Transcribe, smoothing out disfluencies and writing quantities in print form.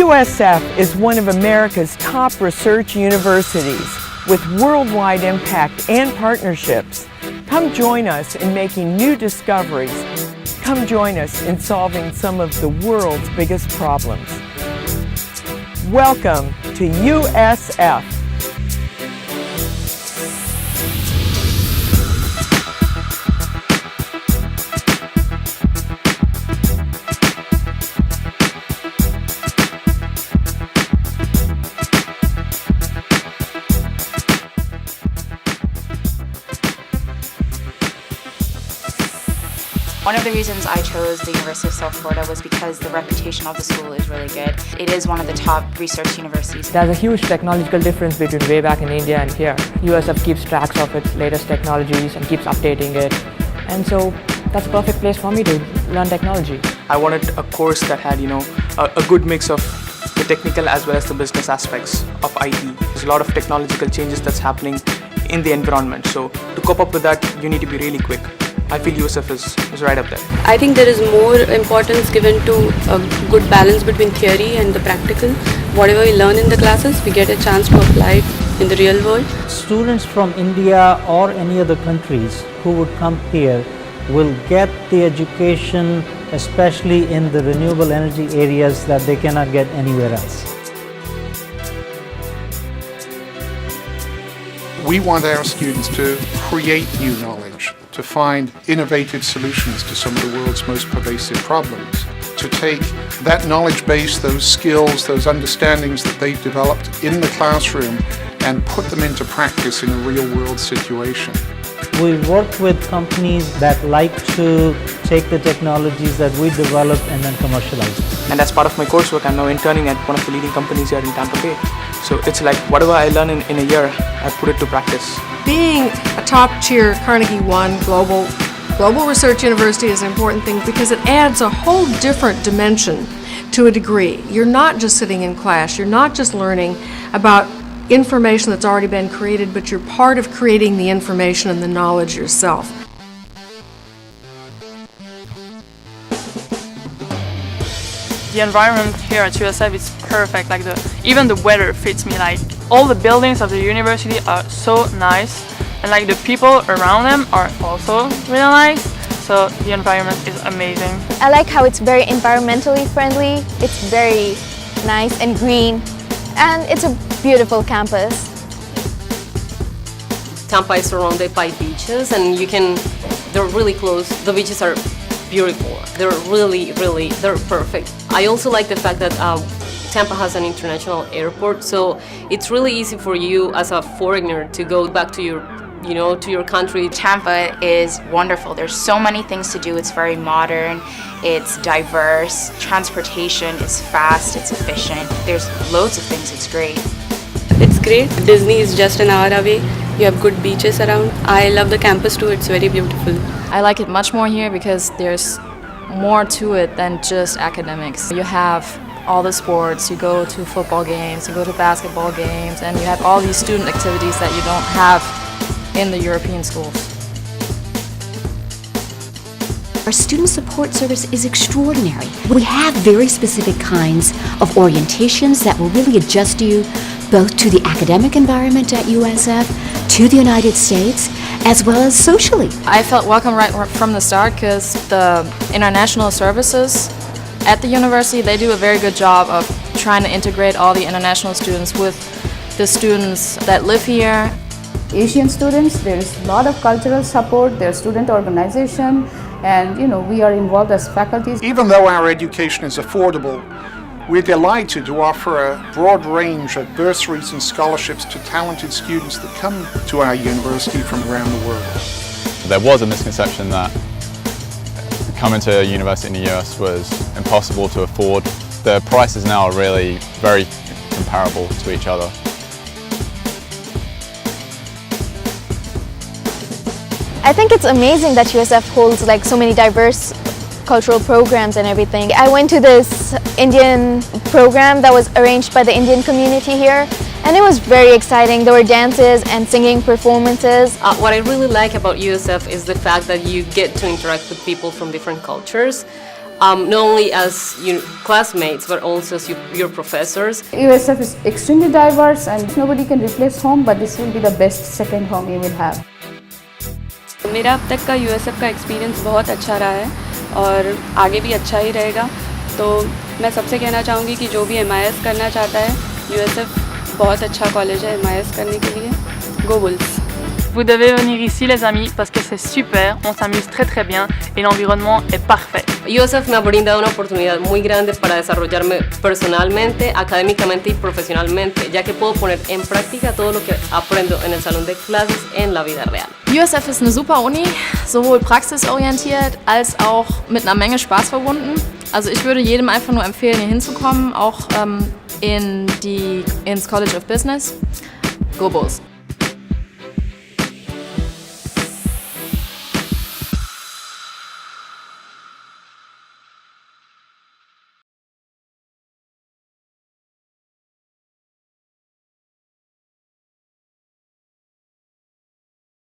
USF is one of America's top research universities with worldwide impact and partnerships. Come join us in making new discoveries. Come join us in solving some of the world's biggest problems. Welcome to USF. One of the reasons I chose the University of South Florida was because the reputation of the school is really good. It is one of the top research universities. There's a huge technological difference between way back in India and here. USF keeps tracks of its latest technologies and keeps updating it. And so that's a perfect place for me to learn technology. I wanted a course that had, a good mix of the technical as well as the business aspects of IT. There's a lot of technological changes that's happening in the environment. So to cope up with that, you need to be really quick. I feel USF is right up there. I think there is more importance given to a good balance between theory and the practical. Whatever we learn in the classes, we get a chance to apply it in the real world. Students from India or any other countries who would come here will get the education, especially in the renewable energy areas, that they cannot get anywhere else. We want our students to create new knowledge, to find innovative solutions to some of the world's most pervasive problems, to take that knowledge base, those skills, those understandings that they've developed in the classroom and put them into practice in a real-world situation. We work with companies that like to take the technologies that we develop and then commercialize them. And as part of my coursework, I'm now interning at one of the leading companies here in Tampa Bay. So it's like whatever I learn in a year, I put it to practice. Being a top-tier Carnegie One global research university is an important thing because it adds a whole different dimension to a degree. You're not just sitting in class, you're not just learning about information that's already been created, but you're part of creating the information and the knowledge yourself. The environment here at USF is perfect. Even the weather fits me. All the buildings of the university are so nice, and the people around them are also really nice. So the environment is amazing. I like how it's very environmentally friendly. It's very nice and green, and it's a beautiful campus. Tampa is surrounded by beaches, and they're really close. The beaches are beautiful. They're they're perfect. I also like the fact that Tampa has an international airport, so it's really easy for you as a foreigner to go back to your to your country. Tampa is wonderful. There's so many things to do. It's very modern, it's diverse, transportation is fast, it's efficient. There's loads of things, it's great. It's great. Disney is just an hour away. You have good beaches around. I love the campus too, it's very beautiful. I like it much more here because there's more to it than just academics. You have all the sports, you go to football games, you go to basketball games, and you have all these student activities that you don't have in the European schools. Our student support service is extraordinary. We have very specific kinds of orientations that will really adjust you both to the academic environment at USF, to the United States, as well as socially. I felt welcome right from the start because the international services at the university, they do a very good job of trying to integrate all the international students with the students that live here. Asian students, there is a lot of cultural support, there's student organization, and we are involved as faculty. Even though our education is affordable, we're delighted to offer a broad range of bursaries and scholarships to talented students that come to our university from around the world. There was a misconception that coming to a university in the US was impossible to afford. The prices now are really very comparable to each other. I think it's amazing that USF holds so many diverse cultural programs and everything. I went to this Indian program that was arranged by the Indian community here, and it was very exciting. There were dances and singing performances. What I really like about USF is the fact that you get to interact with people from different cultures. not only as classmates, but also as your professors. USF is extremely diverse and nobody can replace home, but this will be the best second home you will have. मेरा अब तक का USF का experience बहुत अच्छा रहा है और आगे भी अच्छा ही रहेगा, तो मैं सबसे कहना चाहूँगी कि जो भी MIS करना चाहता है, USF बहुत अच्छा कॉलेज है MIS करने के लिए. Go Bulls! Vous devez venir ici les amis parce que c'est super, on s'amuse très bien et l'environnement est parfait. USF me ha brindado una oportunidad muy grande para desarrollarme personalmente, académicamente y profesionalmente, ya que puedo poner en práctica todo lo que aprendo en el salón de clases en la vida real. USF ist eine super Uni, sowohl praxisorientiert als auch mit einer Menge Spaß verbunden. Also ich würde jedem einfach nur empfehlen, hier hinzukommen, auch ins College of Business. Go Bulls!